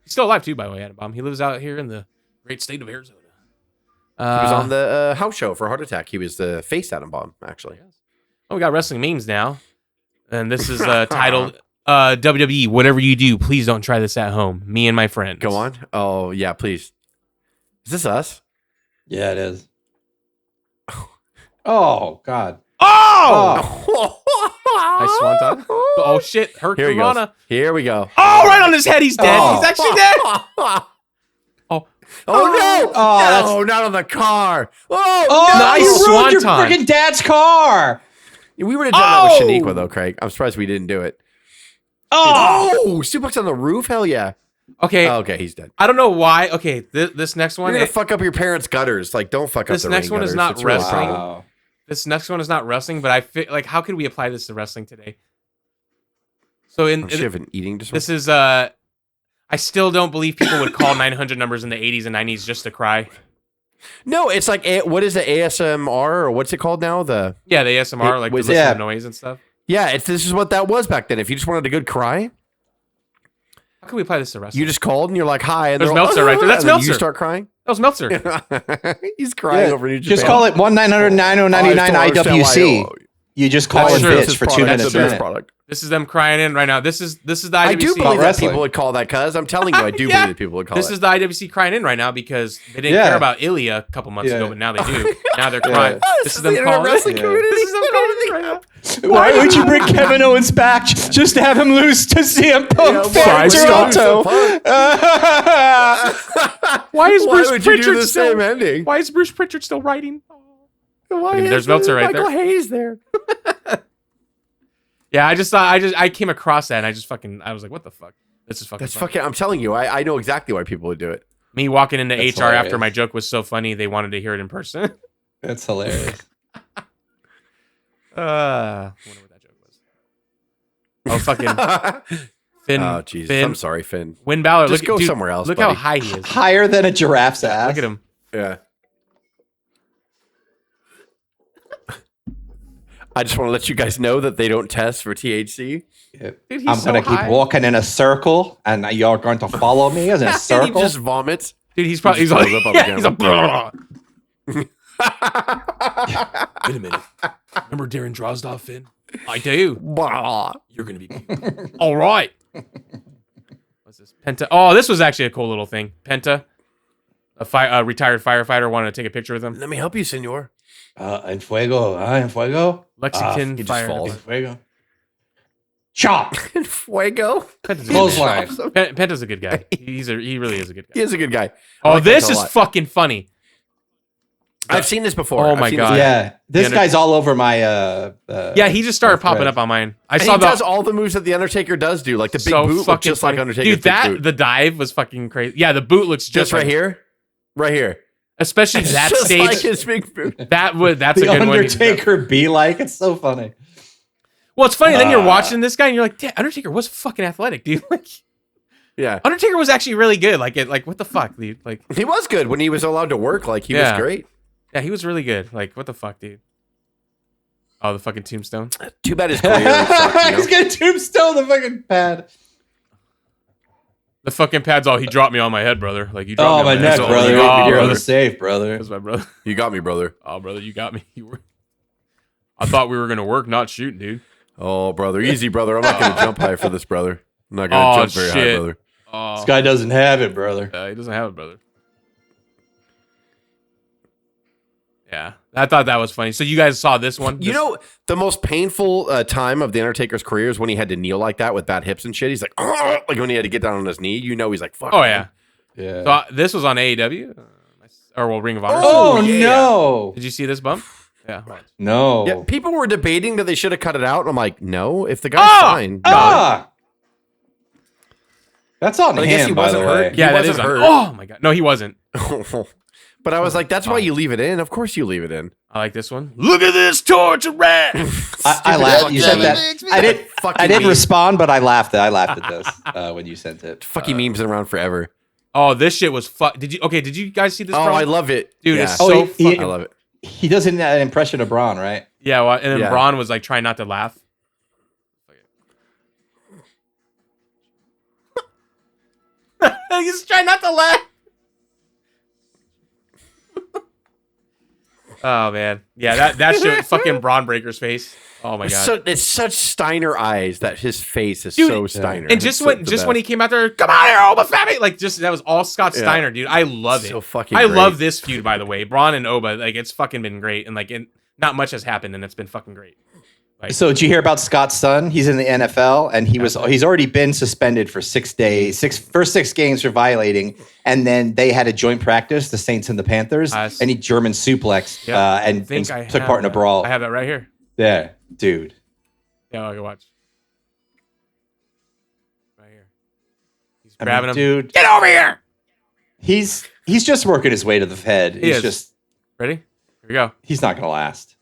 He's still alive too, by the way. Adam Bomb. He lives out here in the great state of Arizona. He was on the house show for Heart Attack. He was the face Adam Bomb, actually. Oh, we got wrestling memes now, and this is titled WWE. Whatever you do, please don't try this at home. Me and my friends. Go on. Oh, yeah, please. Is this us? Yeah, it is. Oh, God. Oh! Nice swanton. Oh shit! Here he Hurricane. goes. Here we go. Oh, right on his head. He's dead. Oh. He's actually dead. Oh, Oh, no! Oh, no, not on the car. Oh, Oh, Nice you ruined your swanton. freaking dad's car. we would have done that with Oh! Shaniqua, though, Craig. I'm surprised we didn't do it. Oh, Oh, suplex on the roof? Hell yeah. okay. Oh, okay, he's dead. I don't know why. Okay, this next one. You're gonna fuck up your parents' gutters. Like, don't fuck up This the next ring one is gutters. not It's really wrestling. bad. wow. This next one is not wrestling, but I feel like how could we apply this to wrestling today? So Oh, she have an eating disorder? this is I still don't believe people would call 900 numbers in the 80s and 90s just to cry. No, it's like, what is the ASMR, or what's it called now? The Yeah, the ASMR, like was the it- listen to noise and stuff. Yeah, this is what that was back then. If you just wanted a good cry, How can we apply this to wrestling? you just called and you're like, hi. And There's they're like, Meltzer right there. That's and then You Meltzer. start crying. That was Meltzer. He's crying Yeah, over New Japan. just call it 1-900-9099 IWC. You just call That's it true. bitch for 2 minutes a minute. product. This is them crying in right now. This is the IWC. I do believe that wrestling. people would call that, cuz I'm telling you, I do Yeah. believe that people would call This it. is the IWC crying in right now because they didn't Yeah. care about Ilya a couple months Yeah. ago, but now they do. Now they're crying. This is them the internet calling wrestling it. community. This is them calling it right now. Why would you bring Kevin Owens back just to have him lose to CM Punk Yeah, for why would you Toronto? lose Why is Why Bruce would you do Pritchard the still? same ending? Why is Bruce Pritchard still writing? Why Look at him, there's is Meltzer right Michael there. Hayes there? Yeah, I just thought I came across that and I was like, what the fuck? This is fucking. That's funny. fucking. I'm telling you, I know exactly why people would do it. Me walking into That's HR after hilarious. my joke was so funny they wanted to hear it in person. That's hilarious. Wonder what that joke was. Oh fucking Finn. Oh Jesus, Finn. I'm sorry, Finn. Win Balor. Just look, go dude, somewhere else, Look buddy. how high he is. Higher than a giraffe's ass. Look at him. Yeah. I just want to let you guys know that they don't test for THC. Dude, he's I'm so gonna keep high. walking in a circle, and you're going to follow me as in a And he circle. just vomits. Dude, he's probably he's just like, throws up on the yeah, he's like, Wait a minute. Remember Darren Drozdov, Finn? I do. You're gonna be. All right. What's this? Penta. Oh, this was actually a cool little thing. Penta, a retired firefighter, wanted to take a picture with him. Let me help you, senor. En fuego, en fuego. Lexington he just fire. falls. En fuego. Chop. In fuego. Penta's a good Clothesline. guy. Penta's a good guy. He really is a good He guy. is a good guy. I Oh, like this Penta a is lot. fucking funny. I've seen this before. Oh I've my seen God. this- Yeah, this The guy's all over my. Yeah, he just started my popping thread. up on mine. I And saw he the does all the moves that the Undertaker does do, like the big so boot, looks fucking just funny. like Undertaker's Dude, that big boot. the dive was fucking crazy. Yeah, the boot looks Just right like- here, right here. especially It's that just stage. like his big boot. That's a The good one. Undertaker be like. It's so funny. Well, it's funny. Then you're watching this guy and you're like, damn, Undertaker was fucking athletic, dude. Like, Yeah, Undertaker was actually really good. Like, what the fuck, dude? Like, he was good when he was allowed to work. Like he Yeah. was great. yeah, he was really good. Like, what the fuck, dude? Oh, the fucking tombstone. Too bad his career sucked, you He's know? gonna tombstone the fucking pad. The fucking pad's all, he dropped me on my head, brother. Like, you Oh, dropped me my on head. neck, So- brother. Oh, You're brother. safe, brother. That's my brother. You got me, brother. Oh, brother, you got me. I thought we were gonna work, not shoot, dude. Oh, brother, easy, brother. I'm not gonna jump high for this, brother. I'm not gonna Oh, jump very high, shit. brother. Oh, This guy doesn't have it, brother. he doesn't have it, brother. Yeah, I thought that was funny. So you guys saw this one? You know, the most painful time of the Undertaker's career is when he had to kneel like that with bad hips and shit. He's like, "Ugh," like when he had to get down on his knee. You know, he's like, fuck. Oh man. yeah. Yeah. So this was on AEW, or well, Ring of Honor. Oh, yeah. no. Did you see this bump? Yeah. No. Yeah, people were debating that they should have cut it out. And I'm like, no, if the guy's Ah! fine. That's on But I him, guess he by wasn't the hurt. way. Yeah, that wasn't is. hurt. Oh my god. No, he wasn't. But I was like, that's why you leave it in. Of course you leave it in. I like this one. Look at this torture rat. I laughed. You said that. I didn't. Fucking I didn't meme. respond, but I laughed. I laughed at this when you sent it. Fucking memes been around forever. Oh, this shit was fuck. Did you guys see this? Oh, bro? I love it. Dude, yeah. it's so fucking. I love it. He does an impression of Braun, right? Yeah, well, and then Yeah. Braun was like trying not to laugh. He's trying not to laugh. Oh man, yeah, that shit, fucking Braun Breaker's face. Oh my god. It's such Steiner eyes that his face is Dude, so Steiner. And just when he came out there, come on here, O.W.P, like just that was all Scott Yeah. Steiner, dude. I love So it. fucking I great. love this feud, by the way. Braun and Oba, like it's fucking been great, and like not much has happened, and it's been fucking great. Like, So did you hear about Scott's son? He's in the NFL, and he's already been suspended for 6 days, first 6 games for violating, and then they had a joint practice, the Saints and the Panthers, and he German suplexed yeah, and I took have part in a that. brawl. I have that right here. Yeah, dude. Yeah, I can watch. Right here. He's I grabbing mean, him. dude. Get over here. He's just working his way to the Fed. He He's is. just Ready? Here we go. he's not gonna last.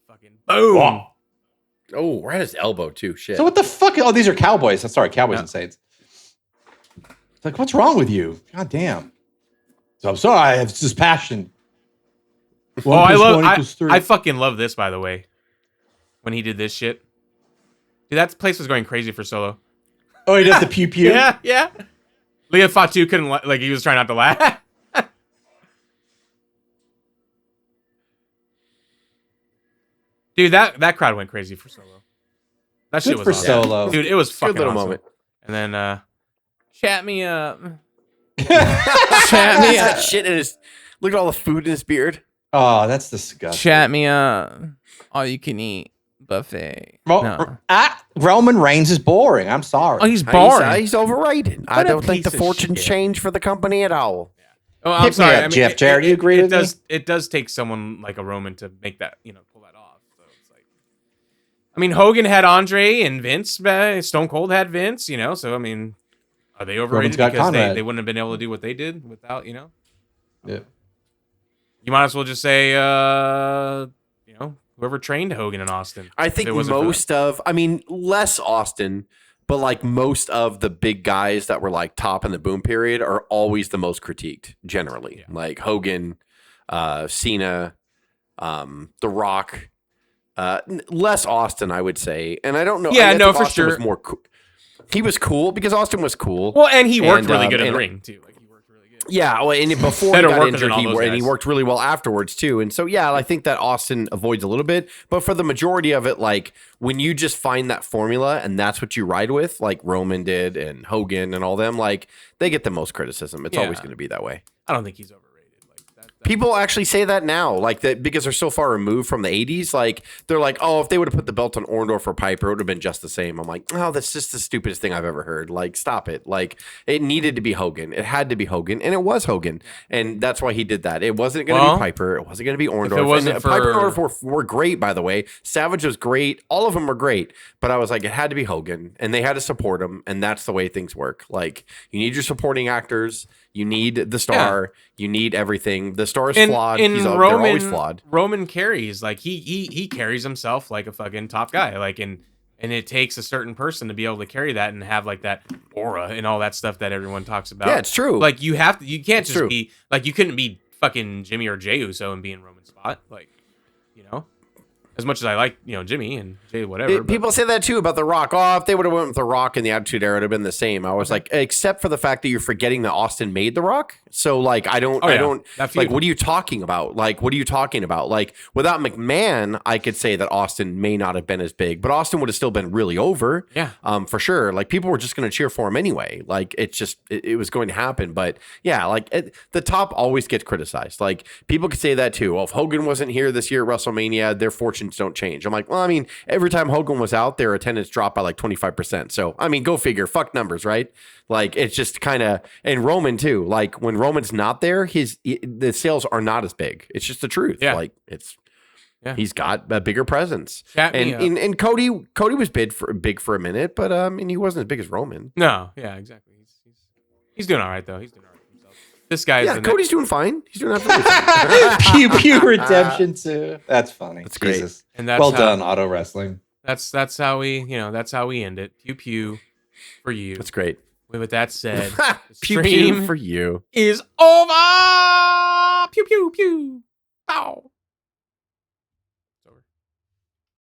Fucking boom. Oh, right at his elbow too. Shit. So what the fuck? Oh, these are Cowboys. I'm sorry, Cowboys Yeah. and Saints. It's like, what's wrong with you? God damn. So I'm sorry. I have this passion. Oh, I fucking love this, by the way. When he did this shit. Dude, that place was going crazy for Solo. Oh, he does the pew pew. Yeah, yeah. Leah Fatu couldn't, like, he was trying not to laugh. Dude, that crowd went crazy for Solo. That shit Good was for awesome. Solo. Dude, it was fucking Good little awesome. moment. And then, chat me up. Chat me that shit in his. Look at all the food in his beard. Oh, that's disgusting. Chat me up. All you can eat buffet. No. Roman Reigns is boring. I'm sorry. Oh, he's boring. He's overrated. I What a don't think the piece of fortunes shit. change for the company at all. Oh, I'm Hit me sorry. up, Jeff Jarrett. Do you agree it with me? does. It does take someone like a Roman to make that, pull that off. So it's like, I mean, Hogan had Andre and Vince. Stone Cold had Vince. So I mean, are they overrated got because Conrad. they wouldn't have been able to do what they did without Yeah. You might as well just say, whoever trained Hogan and Austin. I think If it wasn't for less Austin, but like most of the big guys that were like top in the boom period are always the most critiqued generally. Yeah. Like Hogan, Cena, The Rock, Less Austin, I would say, and I don't know. Yeah, I no, think for Austin sure. Was more he was cool because Austin was cool. Well, and he worked really good in the ring too. Like he worked really good. Yeah, well, and before he Better got worker injured, than all those and he guys. worked really well afterwards too. And so, yeah, I think that Austin avoids a little bit, but for the majority of it, like when you just find that formula and that's what you ride with, like Roman did and Hogan and all them, like they get the most criticism. It's always going to be that way. I don't think he's overrated. Like that. People actually say that now, like that because they're so far removed from the 80s. Like they're like, oh, if they would have put the belt on Orndorff or Piper, it would have been just the same. I'm like, oh, that's just the stupidest thing I've ever heard. Like, stop it. Like, it needed to be Hogan. It had to be Hogan, and it was Hogan, and that's why he did that. It wasn't going to be Piper. It wasn't going to be Orndorff. If it wasn't for... Piper and Orndorff were great, by the way. Savage was great. All of them were great, but I was like, it had to be Hogan, and they had to support him, and that's the way things work. Like, you need your supporting actors. You need the star. Yeah. You need everything. The star is flawed. They're always flawed. Roman carries like he carries himself like a fucking top guy. Like and it takes a certain person to be able to carry that and have like that aura and all that stuff that everyone talks about. Yeah, it's true. Like you can't just be like you couldn't be fucking Jimmy or Jey Uso and be in Roman's spot. Like, you know. As much as I like, Jimmy and Jay, whatever. People say that too about The Rock. Oh, if they would have went with The Rock in the Attitude Era, it would have been the same. I was like, except for the fact that you're forgetting that Austin made The Rock. So like, I don't like, what are you talking about? Like, what are you talking about? Like, without McMahon, I could say that Austin may not have been as big, but Austin would have still been really over. Yeah. For sure. Like, people were just going to cheer for him anyway. Like, it's just, it was going to happen. But yeah, like, the top always gets criticized. Like, people could say that too. Well, if Hogan wasn't here this year at WrestleMania, their fortunes don't change. I'm like, well, I mean, every time Hogan was out, their attendance dropped by like 25%. So, I mean, go figure. Fuck numbers, right? Like, it's just kind of, and Roman too. Like, when Roman's not there, the sales are not as big. It's just the truth. Yeah. Like, he's got a bigger presence. And Cody was big for a minute, but and he wasn't as big as Roman. No, yeah, exactly. He's doing all right though. He's doing all right for himself. This guy's Cody's doing fine. He's doing absolutely fine. Pew redemption too. That's funny. That's great. Jesus. And that's well done, auto wrestling. That's how we end it. Pew pew for you. That's great. With that said, pew pew for you is over. Pew pew pew. Bow.